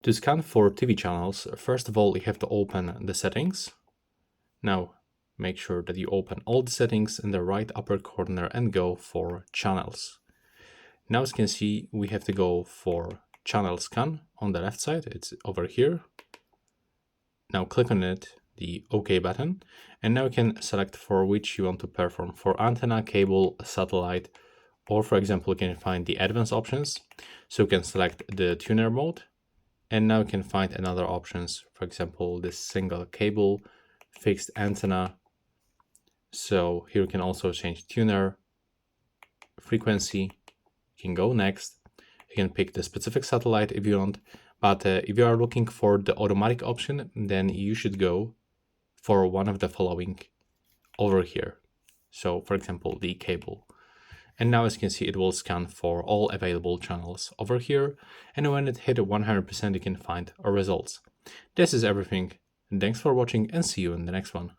To scan for TV channels, first of all, you have to open the settings. Now, make sure that you open all the settings in the right upper corner and go for channels. Now, as you can see, we have to go for channel scan on the left side. It's over here. Now click on it, the OK button, and now you can select for which you want to perform, for antenna, cable, satellite, or for example, you can find the advanced options. So you can select the tuner mode, and now you can find another options, for example, this single cable, fixed antenna. So here you can also change tuner, frequency, you can go next, you can pick the specific satellite if you want, but if you are looking for the automatic option, then you should go for one of the following over here. So for example, the cable. And now as you can see, it will scan for all available channels over here. And when it hit 100%, you can find our results. This is everything. Thanks for watching and see you in the next one.